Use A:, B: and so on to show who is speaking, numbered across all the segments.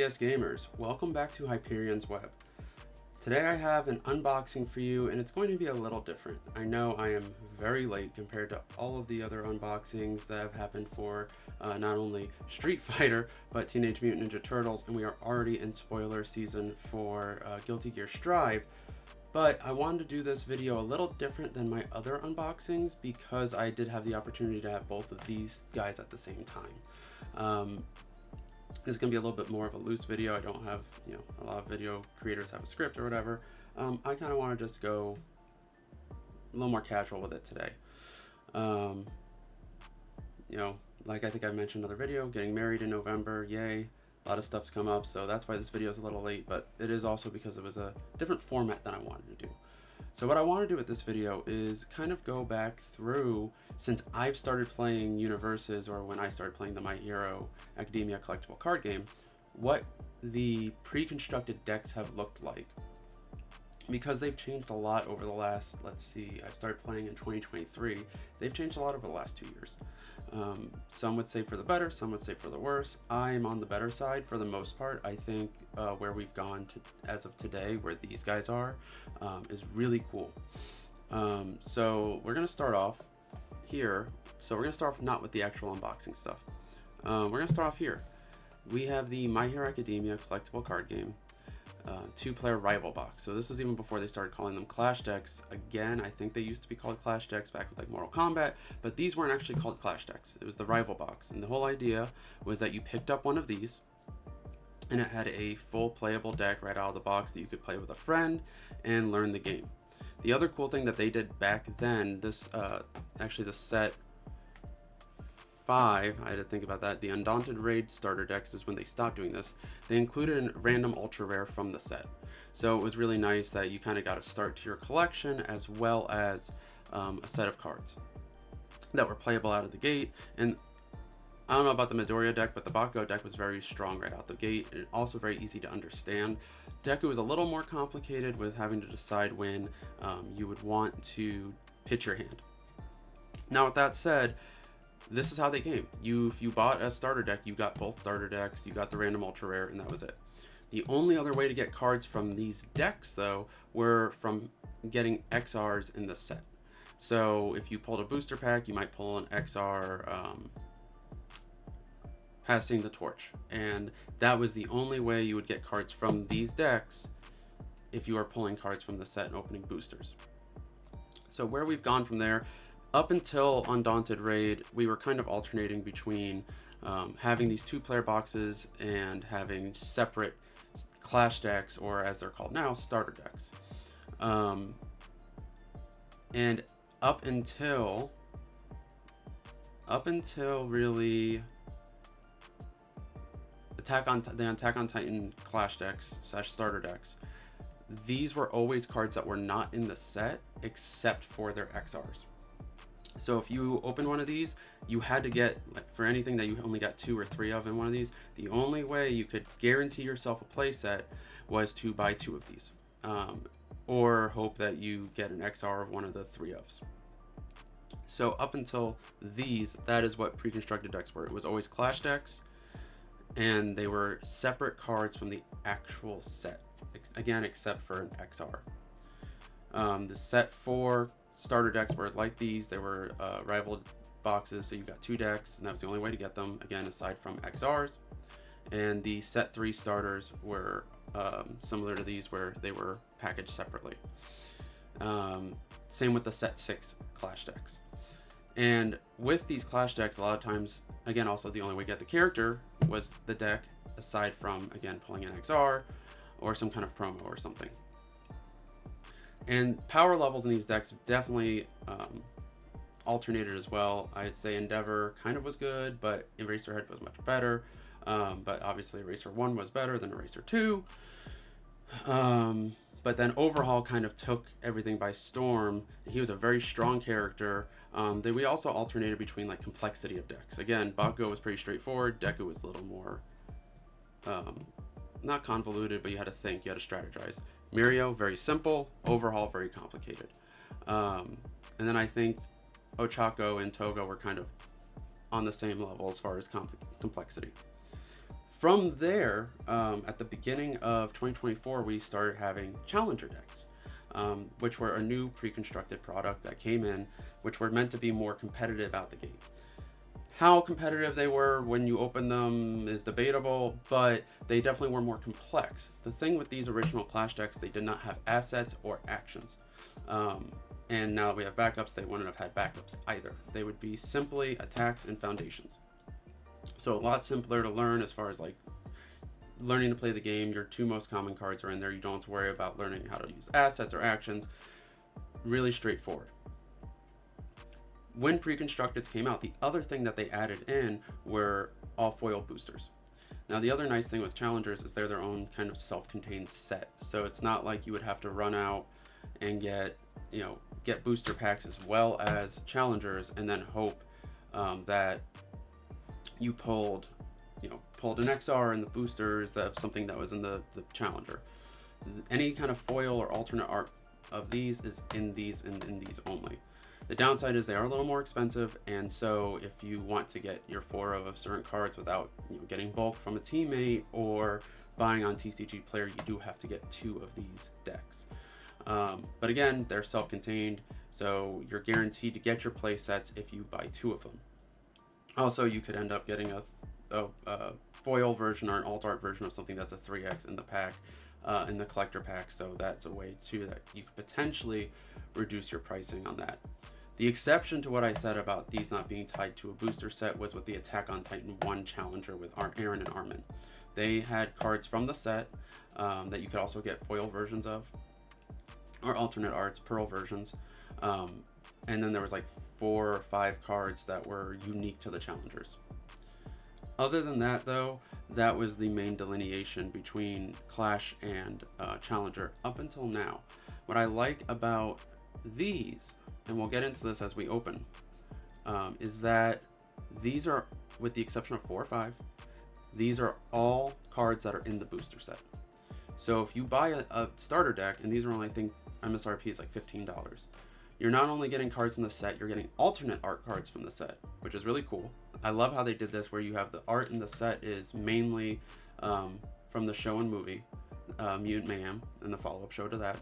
A: FPS gamers, welcome back to Hyperion's Web. Today I have an unboxing for you and it's going to be a little different. I know I am very late compared to all of the other unboxings that have happened for not only Street Fighter but Teenage Mutant Ninja Turtles, and we are already in spoiler season for Guilty Gear Strive. But I wanted to do this video a little different than my other unboxings because I did have the opportunity to have both of these guys at the same time. This is going to be a little bit more of a loose video. I don't have, a lot of video creators have a script or whatever. I kind of want to just go a little more casual with it today. Like I think I mentioned in another video, getting married in November, yay. A lot of stuff's come up, so that's why this video is a little late, but it is also because it was a different format than I wanted to do. So what I want to do with this video is kind of go back through, since I've started playing UniVersus, or when I started playing the My Hero Academia collectible card game, what the pre-constructed decks have looked like. Because they've changed a lot over the last, let's see, I started playing in 2023. They've changed a lot over the last 2 years. Some would say for the better, some would say for the worse. I'm on the better side for the most part. I think where we've gone to as of today, where these guys are, is really cool. So we're going to start off here. So we're going to start off not with the actual unboxing stuff. We're going to start off here. We have the My Hero Academia collectible card game. Two-player rival box. So this was even before they started calling them Clash decks. Again, I think they used to be called Clash decks back with like Mortal Kombat, but these weren't actually called Clash decks. It was the rival box, and the whole idea was that you picked up one of these and it had a full playable deck right out of the box that you could play with a friend and learn the game. The other cool thing that they did back then, this actually the set 5, I had to think about that, the Undaunted Raid starter decks is when they stopped doing this. They included a random ultra rare from the set. So it was really nice that you kind of got a start to your collection as well as a set of cards that were playable out of the gate. And I don't know about the Midoriya deck, but the Bakugo deck was very strong right out the gate and also very easy to understand. Deku was a little more complicated with having to decide when you would want to pitch your hand. Now with that said, this is how they came. If you bought a starter deck, you got both starter decks, you got the random ultra rare, and that was it. The only other way to get cards from these decks, though, were from getting XRs in the set. So if you pulled a booster pack, you might pull an XR passing the torch. And that was the only way you would get cards from these decks if you are pulling cards from the set and opening boosters. So where we've gone from there, up until Undaunted Raid, we were kind of alternating between having these two-player boxes and having separate Clash decks, or as they're called now, starter decks. And up until really Attack on Titan Clash decks / starter decks, these were always cards that were not in the set except for their XRs. So if you open one of these, you had to get, like, for anything that you only got 2 or 3 of in one of these, the only way you could guarantee yourself a play set was to buy 2 of these, or hope that you get an XR of one of the 3 ofs. So up until these, that is what pre-constructed decks were. It was always Clash decks, and they were separate cards from the actual set, again, except for an XR. The set 4 starter decks were like these. They were rival boxes, so you got 2 decks, and that was the only way to get them, again, aside from XRs. And the set 3 starters were similar to these, where they were packaged separately. Same with the set 6 Clash decks. And with these Clash decks, a lot of times, again, also the only way to get the character was the deck, aside from, again, pulling an XR or some kind of promo or something. And power levels in these decks definitely alternated as well. I'd say Endeavor kind of was good, but Eraserhead was much better. But obviously Eraser 1 was better than Eraser 2. But then Overhaul kind of took everything by storm. He was a very strong character. Then we also alternated between like complexity of decks. Again, Bakugo was pretty straightforward. Deku was a little more, not convoluted, but you had to think, you had to strategize. Mirio, very simple. Overhaul, very complicated. And then I think Ochako and Toga were kind of on the same level as far as complexity. From there, at the beginning of 2024, we started having challenger decks, which were a new pre-constructed product that came in, which were meant to be more competitive out the gate. How competitive they were when you open them is debatable, but they definitely were more complex. The thing with these original Clash decks, they did not have assets or actions. And now that we have backups, they wouldn't have had backups either. They would be simply attacks and foundations. So a lot simpler to learn as far as like learning to play the game. Your two most common cards are in there. You don't have to worry about learning how to use assets or actions. Really straightforward. When pre-constructeds came out, the other thing that they added in were all foil boosters. Now the other nice thing with challengers is they're their own kind of self-contained set. So it's not like you would have to run out and get booster packs as well as challengers and then hope that you pulled an XR in the boosters of something that was in the challenger. Any kind of foil or alternate art of these is in these and in these only. The downside is they are a little more expensive, and so if you want to get your 4 of certain cards without getting bulk from a teammate or buying on TCG Player, you do have to get 2 of these decks. But again, they're self-contained, so you're guaranteed to get your play sets if you buy 2 of them. Also, you could end up getting a foil version or an alt art version of something that's a 3x in the pack, in the collector pack, so that's a way too that you could potentially reduce your pricing on that. The exception to what I said about these not being tied to a booster set was with the Attack on Titan 1 challenger with Aaron and Armin. They had cards from the set that you could also get foil versions of, or alternate arts, pearl versions. And then there was like 4 or 5 cards that were unique to the challengers. Other than that though, that was the main delineation between Clash and Challenger up until now. What I like about these, and we'll get into this as we open, is that these are, with the exception of 4 or 5, these are all cards that are in the booster set. So if you buy a starter deck, and these are only, I think MSRP is like $15, you're not only getting cards from the set, you're getting alternate art cards from the set, which is really cool. I love how they did this, where you have the art in the set is mainly from the show and movie, Mutant Mayhem, and the follow-up show to that.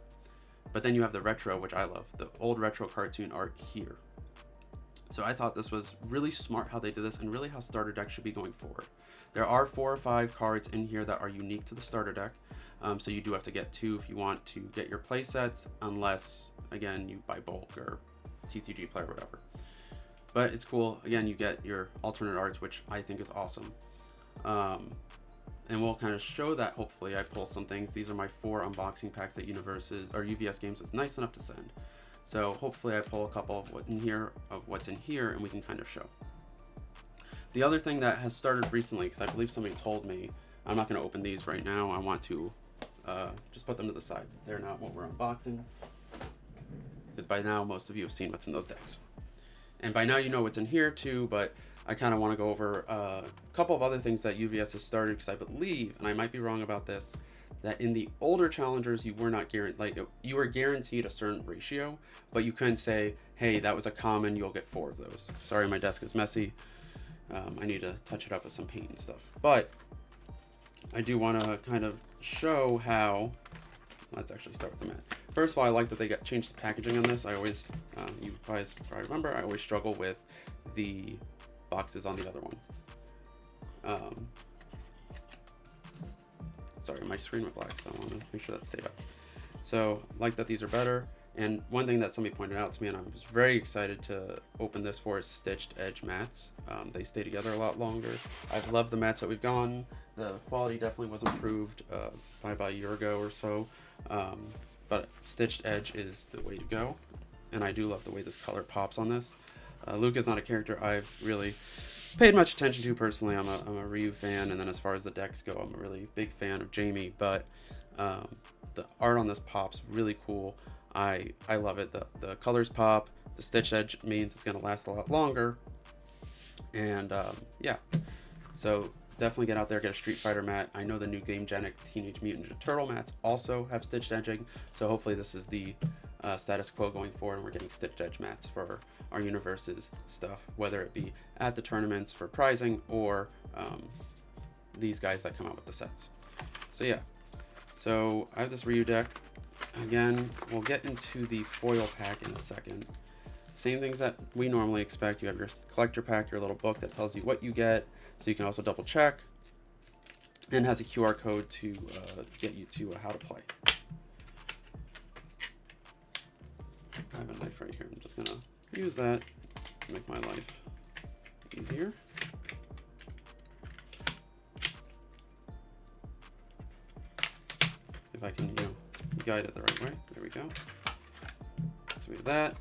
A: But then you have the retro, which I love, the old retro cartoon art here. So I thought this was really smart how they did this, and really how starter decks should be going forward. There are 4 or 5 cards in here that are unique to the starter deck, so you do have to get 2 if you want to get your play sets, unless, again, you buy bulk or TCG Player or whatever. But it's cool. Again, you get your alternate arts, which I think is awesome. And we'll kind of show that. Hopefully I pull some things. These are my 4 unboxing packs that UniVersus or UVS Games was nice enough to send. So hopefully I pull a couple of what's in here, and we can kind of show. The other thing that has started recently, because I believe somebody told me, I'm not going to open these right now. I want to just put them to the side. They're not what we're unboxing, because by now most of you have seen what's in those decks. And by now you know what's in here too, but I kind of want to go over a couple of other things that UVS has started, because I believe, and I might be wrong about this, that in the older challengers you were not guaranteed, you were guaranteed a certain ratio, but you couldn't say, hey, that was a common, you'll get 4 of those. Sorry, my desk is messy. I need to touch it up with some paint and stuff. But I do want to kind of show how, let's actually start with the mat. First of all, I like that they changed the packaging on this. I always, you guys probably remember, I always struggle with the boxes on the other one. Sorry, my screen went black, so I want to make sure that stayed up. So, like that these are better. And one thing that somebody pointed out to me, and I was very excited to open this for, is stitched edge mats. They stay together a lot longer. I've loved the mats that we've gotten. The quality definitely was improved by about a year ago or so. But stitched edge is the way to go. And I do love the way this color pops on this. Luke is not a character I've really paid much attention to personally. I'm a Ryu fan, and then as far as the decks go, I'm a really big fan of Jamie. But the art on this pops really cool. I love it. The colors pop. The stitch edge means it's going to last a lot longer. And yeah, so definitely get out there, get a Street Fighter mat. I know the new Game Genic Teenage Mutant Ninja Turtle mats also have stitched edging. So hopefully this is the status quo going forward, and we're getting stitched edge mats for our UniVersus stuff, whether it be at the tournaments for prizing or these guys that come out with the sets. So yeah, so I have this Ryu deck. Again, we'll get into the foil pack in a second. Same things that we normally expect. You have your collector pack, your little book that tells you what you get, so you can also double check, and has a QR code to get you to how to play. I have a knife right here. I'm just gonna use that to make my life easier. If I can, you know, guide it the right way. There we go. So we have that.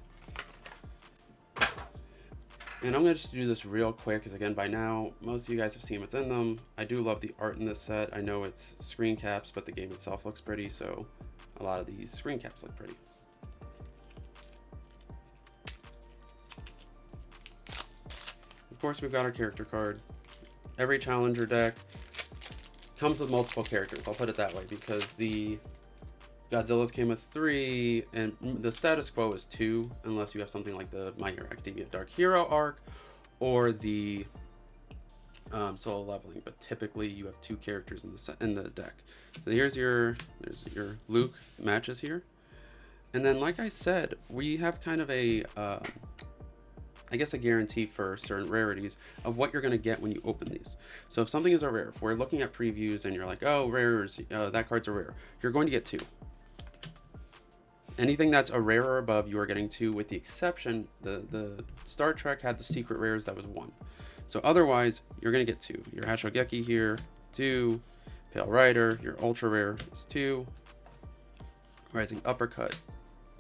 A: And I'm going to just do this real quick because, again, by now, most of you guys have seen what's in them. I do love the art in this set. I know it's screen caps, but the game itself looks pretty, so a lot of these screen caps look pretty. Of course, we've got our character card. Every challenger deck comes with multiple characters, I'll put it that way, because the Godzilla's came with 3, and the status quo is 2, unless you have something like the My Hero Academia Dark Hero arc, or the solo leveling, but typically you have 2 characters in the deck. So there's your Luke matches here. And then, like I said, we have kind of a, I guess, a guarantee for certain rarities of what you're going to get when you open these. So if something is a rare, if we're looking at previews and you're like, oh, rares, that card's a rare, you're going to get 2. Anything that's a rare or above, you are getting 2, with the exception, the Star Trek had the secret rares that was 1. So otherwise, you're going to get 2. Your Hashogeki here, 2. Pale Rider, your ultra rare is 2. Rising Uppercut,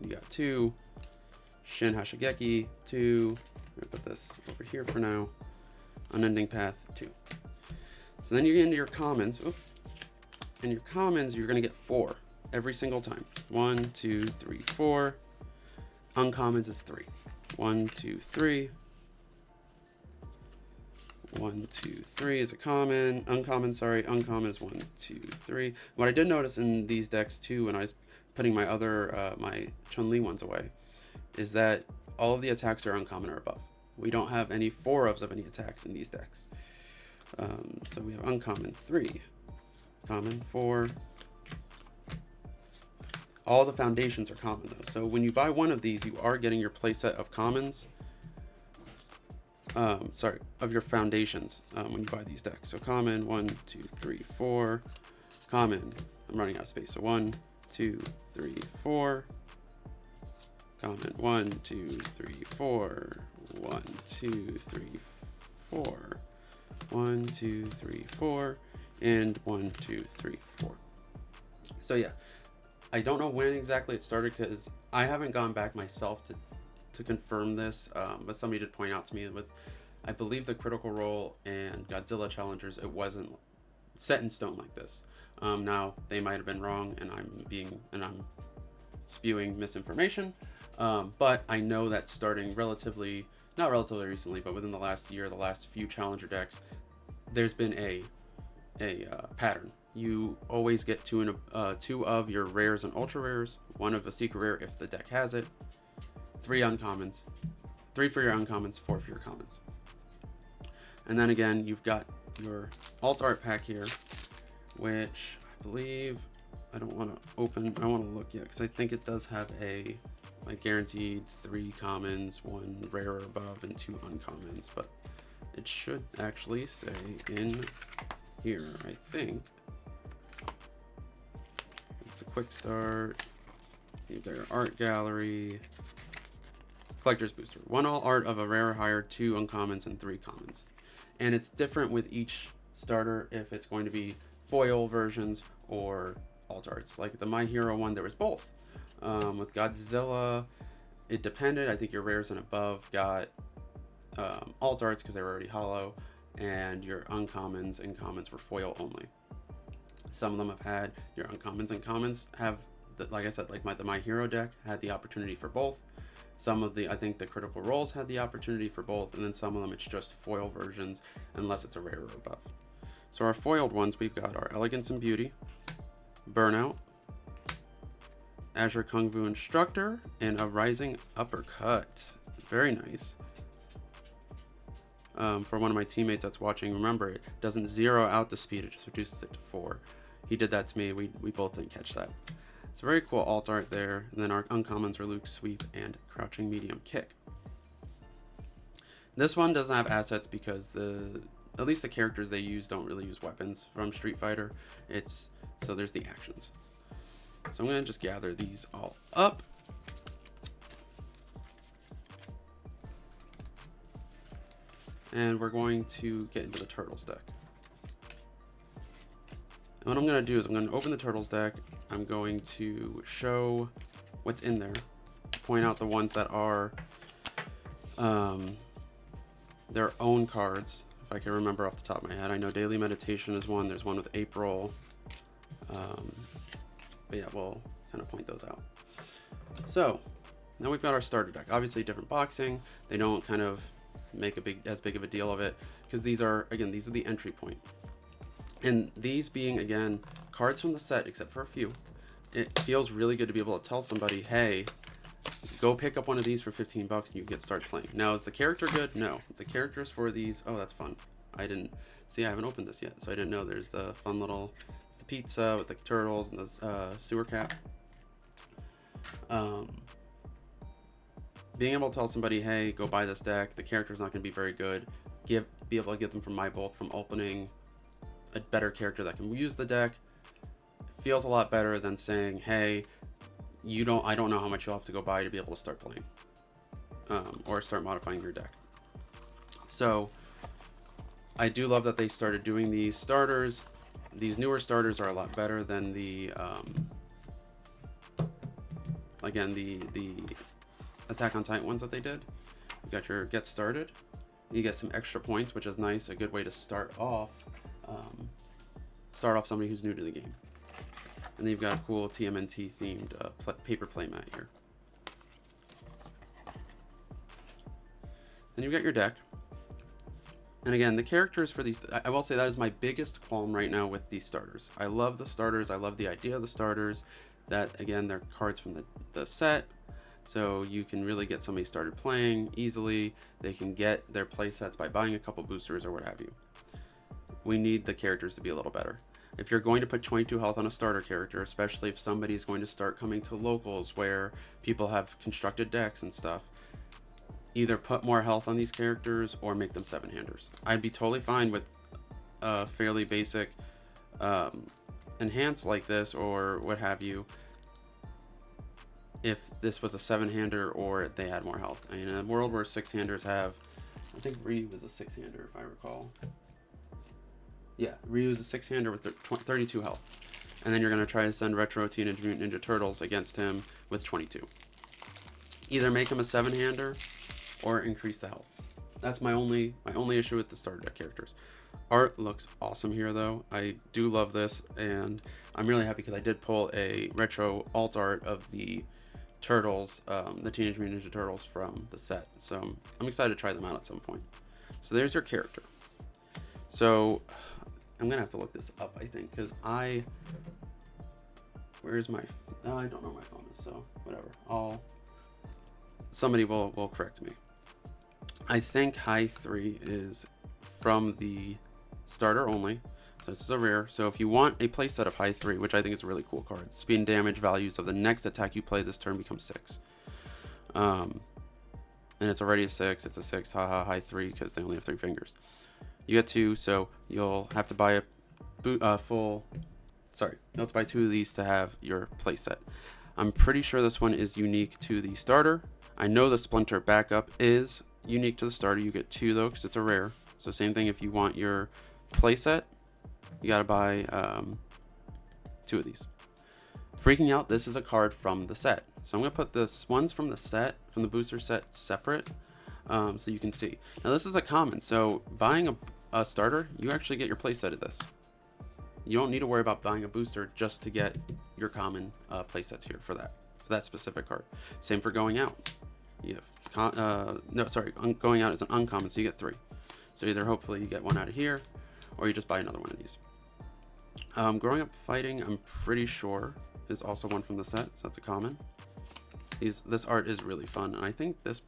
A: you got 2. Shin Hashogeki, 2. I'm going to put this over here for now. Unending Path, 2. So then you get into your commons. Oops. And your commons, you're going to get 4 every single time. 1, 2, 3, 4. Uncommons is 3. 1, 2, 3. 1, 2, 3 is a common. Uncommon is 1, 2, 3. What I did notice in these decks too, when I was putting my other my Chun-Li ones away, is that all of the attacks are uncommon or above. We don't have any 4-ofs of any attacks in these decks. So we have uncommon 3, common 4. All the foundations are common though. So when you buy one of these, you are getting your playset of commons. Of your foundations when you buy these decks. So common, 1, 2, 3, 4. Common, I'm running out of space. So 1, 2, 3, 4. Common, 1, 2, 3, 4. 1, 2, 3, 4. 1, 2, 3, 4. And 1, 2, 3, 4. So yeah, I don't know when exactly it started because I haven't gone back myself to confirm this, but somebody did point out to me with, I believe, the Critical Role and Godzilla Challengers, it wasn't set in stone like this. Now they might have been wrong, and I'm spewing misinformation, but I know that starting not relatively recently, but within the last year, the last few Challenger decks, there's been a pattern. You always get 2 of your rares and ultra rares, 1 of a secret rare if the deck has it, 3 uncommons, 3 for your uncommons, 4 for your commons. And then again, you've got your alt art pack here, which I believe, I don't want to open, I want to look yet, because I think it does have a guaranteed 3 commons, 1 rare or above, and 2 uncommons, but it should actually say in here, I think. It's a quick start. You've got your art gallery. Collector's Booster. 1 all art of a rare or higher, 2 uncommons, and 3 commons. And it's different with each starter if it's going to be foil versions or alt arts. Like the My Hero one, there was both. With Godzilla, it depended. I think your rares and above got alt arts because they were already hollow, and your uncommons and commons were foil only. Some of them have had your uncommons and commons have, like I said, like the My Hero deck had the opportunity for both. Some of I think the Critical Roles had the opportunity for both, and then some of them it's just foil versions unless it's a rare or above. So our foiled ones, we've got our Elegance and Beauty, Burnout, Azure Kung Fu Instructor, and a Rising Uppercut. Very nice. for one of my teammates that's watching, remember, it doesn't zero out the speed, it just reduces it to 4. He did that to me. We both didn't catch that. It's a very cool alt art there. And then our uncommons are Luke's sweep and crouching medium kick. This one doesn't have assets because at least the characters they use don't really use weapons from Street Fighter. So there's the actions. So I'm gonna just gather these all up. And we're going to get into the Turtles deck. And what I'm gonna do is I'm gonna open the Turtles deck. I'm going to show what's in there, point out the ones that are their own cards, if I can remember off the top of my head. I know Daily Meditation is one. There's one with April. But yeah, we'll kind of point those out. So now we've got our starter deck. Obviously different boxing. They don't kind of make as big of a deal of it because these are the entry point. And these being, again, cards from the set, except for a few, it feels really good to be able to tell somebody, hey, go pick up one of these for 15 bucks and you can start playing. Now, is the character good? No. The characters for these, oh, that's fun. I haven't opened this yet, so I didn't know. There's the fun little, the pizza with the turtles and the sewer cap. Being able to tell somebody, hey, go buy this deck, the character's not going to be very good, be able to get them from my bulk from opening a better character that can use the deck, feels a lot better than saying, hey, I don't know how much you'll have to go buy to be able to start playing, or start modifying your deck. So I do love that they started doing these starters. These newer starters are a lot better than the Attack on Titan ones that they did. You got your get started. You get some extra points, which is nice. A good way to start off somebody who's new to the game. And then you've got a cool TMNT themed paper playmat here. Then you've got your deck. And again, the characters for these, I will say that is my biggest qualm right now with these starters. I love the starters. I love the idea of the starters. That, again, they're cards from the set. So you can really get somebody started playing easily. They can get their play sets by buying a couple boosters or what have you. We need the characters to be a little better. If you're going to put 22 health on a starter character, especially if somebody's going to start coming to locals where people have constructed decks and stuff, either put more health on these characters or make them 7-handers. I'd be totally fine with a fairly basic enhance like this or what have you if this was a 7-hander or they had more health. I mean, in a world where 6-handers have, I think Ryu was a 6-hander if I recall. Yeah, Ryu is a 6-hander with 32 health. And then you're going to try to send Retro Teenage Mutant Ninja Turtles against him with 22. Either make him a 7-hander or increase the health. That's my only issue with the starter deck characters. Art looks awesome here though. I do love this, and I'm really happy because I did pull a retro alt art of the Turtles, the Teenage Mutant Ninja Turtles from the set. So I'm excited to try them out at some point. So there's your character. So I'm gonna have to look this up, I think, because where's my, I don't know where my phone is, so whatever. Somebody will correct me. I think high 3 is from the starter only, so this is a rare. So if you want a playset of high 3, which I think is a really cool card, speed and damage values of the next attack you play this turn become 6. And it's already a 6. It's a 6. Haha, high 3 because they only have 3 fingers. You get 2, so you'll have to buy you'll have to buy 2 of these to have your playset. I'm pretty sure this one is unique to the starter. I know the Splinter backup is unique to the starter. You get 2 though because it's a rare. So same thing, if you want your playset, you gotta buy 2 of these. Freaking Out, this is a card from the set. So I'm gonna put this ones from the set, from the booster set, separate, so you can see. Now this is a common, so buying a starter, you actually get your playset of this. You don't need to worry about buying a booster just to get your common playsets here for that specific card. Same for Going Out. You have Going Out is an uncommon, so you get 3. So either hopefully you get one out of here, or you just buy another one of these. Growing Up Fighting, I'm pretty sure is also one from the set, so that's a common. This art is really fun, and I think this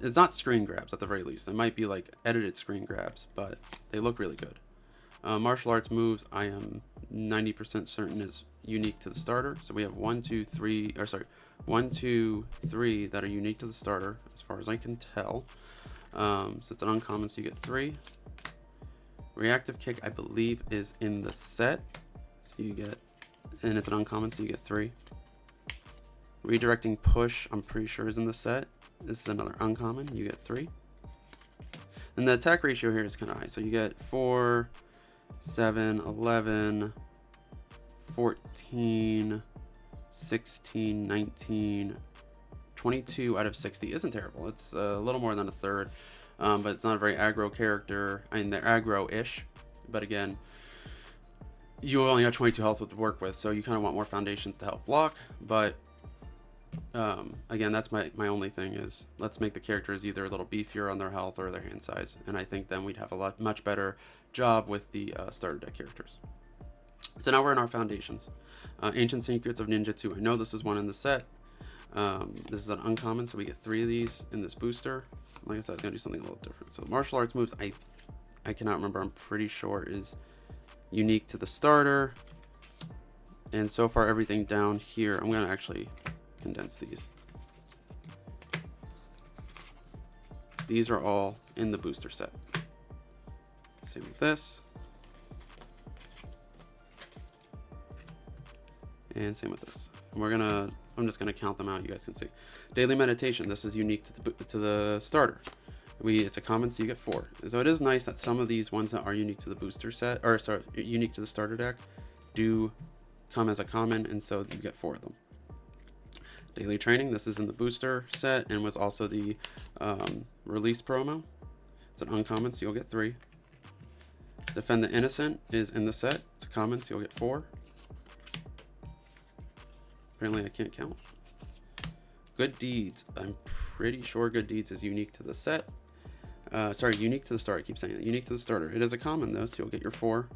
A: it's not screen grabs at the very least. It might be like edited screen grabs, but they look really good. Martial arts moves, I am 90% certain is unique to the starter. So we have 1, 2, 3 that are unique to the starter, as far as I can tell. So it's an uncommon, so you get 3. Reactive kick, I believe, is in the set, so you get, and it's an uncommon, so you get 3. Redirecting push, I'm pretty sure is in the set. This is another uncommon, you get 3. And the attack ratio here is kind of high, so you get 4, 7, 11, 14, 16, 19, 22 out of 60 isn't terrible. It's a little more than a third, but it's not a very aggro character. I mean, they're aggro-ish, but again, you only have 22 health to work with, so you kind of want more foundations to help block. But again, that's my only thing is let's make the characters either a little beefier on their health or their hand size, and I think then we'd have a much better job with the starter deck characters. So now we're in our foundations. Ancient Secrets of Ninjutsu. I know this is one in the set. This is an uncommon, so we get 3 of these in this booster. Like I said, I was gonna do something a little different. So martial arts moves, I cannot remember. I'm pretty sure is unique to the starter. And so far, everything down here, I'm gonna actually condense these. These are all in the booster set. Same with this. And same with this. And I'm just gonna count them out. You guys can see. Daily meditation. This is unique to the starter. It's a common, so you get 4. So it is nice that some of these ones that are unique to the booster set, or sorry, unique to the starter deck, do come as a common, and so you get 4 of them. Daily training. This is in the booster set and was also the release promo. It's an uncommon, so you'll get 3. Defend the Innocent is in the set. It's a common, so you'll get 4. Apparently I can't count. Good Deeds. I'm pretty sure Good Deeds is unique to the set. Sorry, unique to the starter. I keep saying that. Unique to the starter. It is a common though, so you'll get your 4.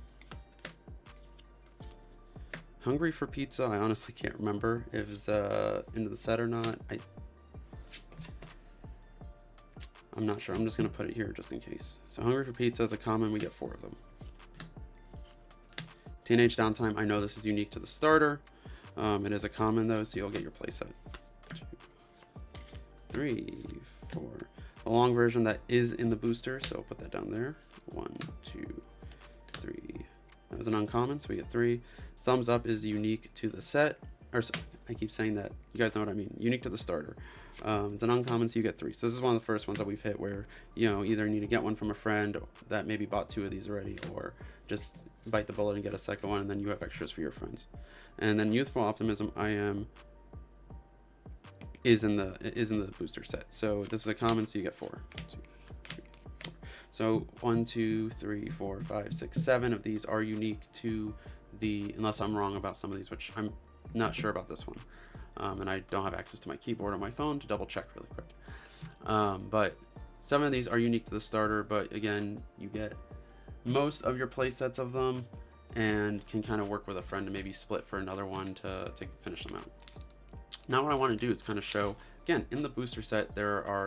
A: Hungry for Pizza. I honestly can't remember if it's into the set or not. I'm not sure. I'm just going to put it here just in case. So Hungry for Pizza is a common. We get 4 of them. Teenage Downtime. I know this is unique to the starter. It is a common though, so you'll get your playset. 2, 3, 4. The long version that is in the booster, so I'll put that down there. 1, 2, 3. That was an uncommon, so we get 3. Thumbs Up is unique to the set. Or I keep saying that. You guys know what I mean. Unique to the starter. It's an uncommon, so you get 3. So this is one of the first ones that we've hit where, you know, either need to get one from a friend that maybe bought 2 of these already, or just bite the bullet and get a second one, and then you have extras for your friends. And then Youthful Optimism, is in the booster set. So this is a common, so you get 4. 2, 3, 4. So 1, 2, 3, 4, 5, 6, 7 of these are unique to the, unless I'm wrong about some of these, which I'm not sure about this one. And I don't have access to my keyboard or my phone to double check really quick. But 7 of these are unique to the starter, but again, you get most of your play sets of them and can kind of work with a friend to maybe split for another one to finish them out. Now what I want to do is kind of show, again, in the booster set,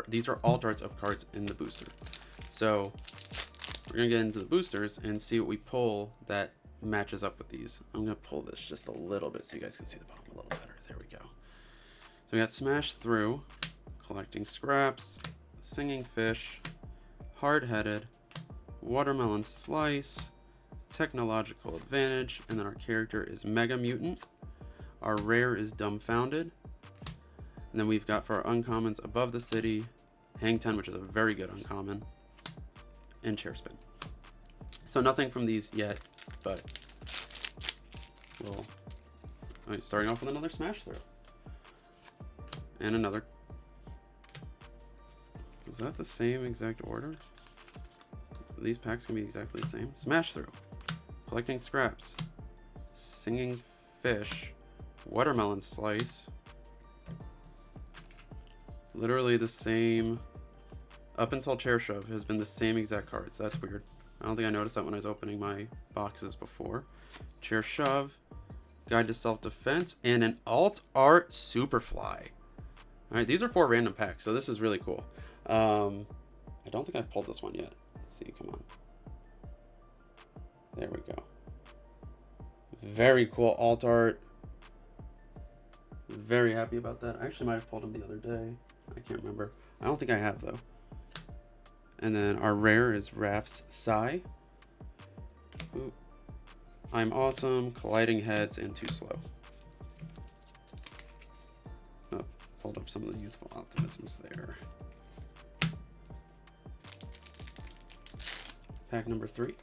A: these are all darts of cards in the booster. So we're going to get into the boosters and see what we pull that matches up with these. I'm going to pull this just a little bit so you guys can see the bottom a little better. There we go. So we got Smash Through, Collecting Scraps, Singing Fish, Hard-Headed, Watermelon Slice, Technological Advantage, and then our character is Mega Mutant. Our rare is Dumbfounded. And then we've got for our uncommons Above the City, Hang 10, which is a very good uncommon, and Chair Spin. So nothing from these yet, but we'll starting off with another Smash Through. And another. Is that the same exact order? These packs can be exactly the same. Smash Through, Collecting Scraps, Singing Fish, Watermelon Slice. Literally the same, up until Chair Shove has been the same exact cards. That's weird. I don't think I noticed that when I was opening my boxes before. Chair Shove, Guide to Self-Defense, and an Alt Art Superfly. Alright, these are 4 random packs, so this is really cool. I don't think I've pulled this one yet. Let's see, come on. There we go. Very cool alt art. Very happy about that. I actually might have pulled him the other day. I can't remember. I don't think I have though. And then our rare is Raf's Sigh. Ooh. I'm awesome. Colliding heads and too slow. Oh, pulled up some of the youthful optimisms there. Pack number 3.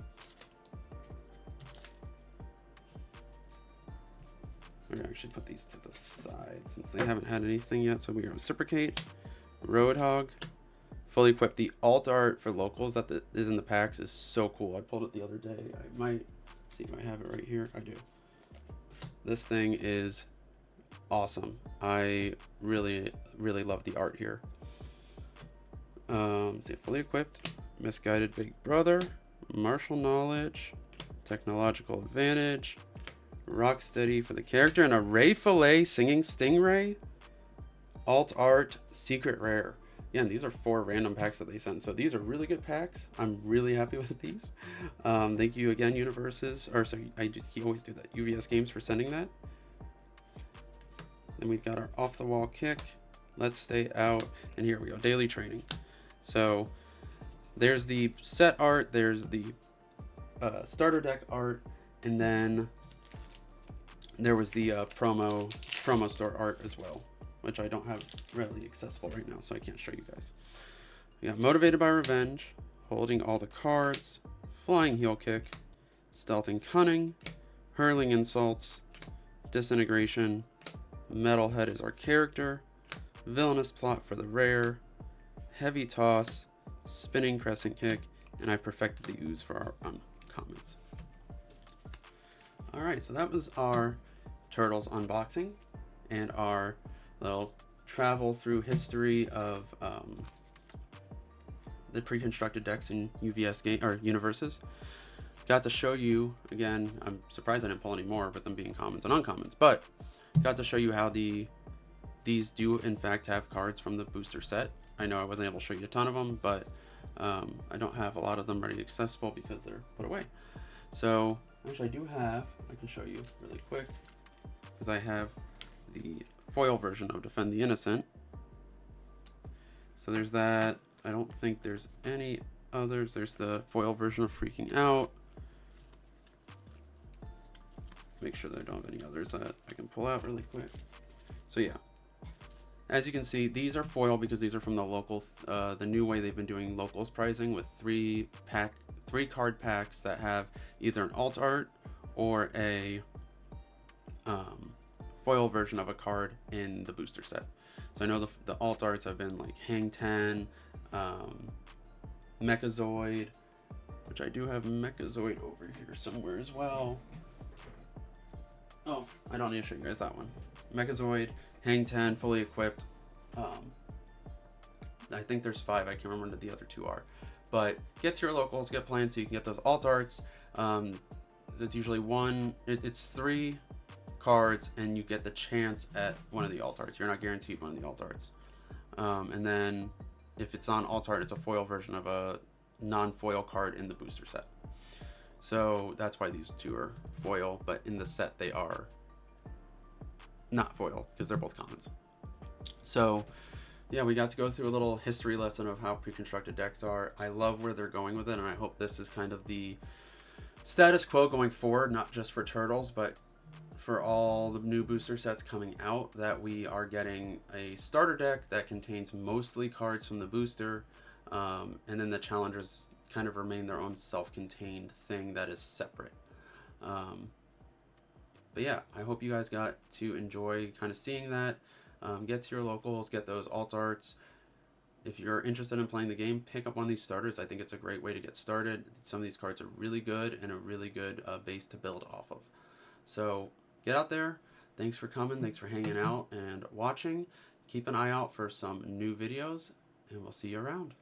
A: We're gonna actually put these to the side since they haven't had anything yet. So we reciprocate, Roadhog, fully equipped. The alt art for locals that is in the packs is so cool. I pulled it the other day. I might see if I have it right here. I do. This thing is awesome. I really love the art here. See, fully equipped, misguided big brother, martial knowledge, technological advantage, rocksteady for the character, and a Ray Fillet singing stingray. Alt art secret rare. Yeah, and these are 4 random packs that they sent, so these are really good packs. I'm really happy with these. Thank you again, UniVersus, or sorry, I always do that, UVS Games, for sending that. Then we've got our off the wall kick, let's stay out, and here we go, daily training. So there's the set art, there's the starter deck art, and then there was the promo store art as well, which I don't have readily accessible right now, so I can't show you guys. We got Motivated by Revenge, holding all the cards, flying heel kick, stealth and cunning, hurling insults, disintegration, metalhead is our character, villainous plot for the rare, heavy toss, spinning crescent kick, and I perfected the ooze for our uncommons. All right, so that was our Turtles unboxing and our little travel through history of the pre-constructed decks in UVS game or UniVersus. Got to show you again. I'm surprised I didn't pull any more with them being commons and uncommons, but got to show you how these do in fact have cards from the booster set. I know I wasn't able to show you a ton of them, but I don't have a lot of them ready accessible because they're put away. So actually I do have, I can show you really quick, because I have the foil version of Defend the Innocent. So there's that. I don't think there's any others. There's the foil version of Freaking Out. Make sure that I don't have any others that I can pull out really quick. So yeah, as you can see, these are foil because these are from the local, the new way they've been doing locals pricing with 3 card packs that have either an alt art or a foil version of a card in the booster set. So I know the alt arts have been like Hang Ten, Mechazoid, which I do have Mechazoid over here somewhere as well. Oh, I don't need to show you guys that one. Mechazoid, Hang Ten, fully equipped. I think there's 5. I can't remember what the other 2 are. But get to your locals, get playing so you can get those alt arts. It's usually it's 3 cards, and you get the chance at one of the alt arts. You're not guaranteed one of the alt arts. And then if it's on alt art, it's a foil version of a non-foil card in the booster set. So that's why these 2 are foil, but in the set they are not foil because they're both commons. So yeah, we got to go through a little history lesson of how pre-constructed decks are. I love where they're going with it, and I hope this is kind of the status quo going forward, not just for Turtles, but for all the new booster sets coming out, that we are getting a starter deck that contains mostly cards from the booster, and then the challengers kind of remain their own self-contained thing that is separate. But yeah, I hope you guys got to enjoy kind of seeing that. Get to your locals, get those alt arts. If you're interested in playing the game, pick up one of these starters. I think it's a great way to get started. Some of these cards are really good and a really good base to build off of. So get out there. Thanks for coming. Thanks for hanging out and watching. Keep an eye out for some new videos, and we'll see you around.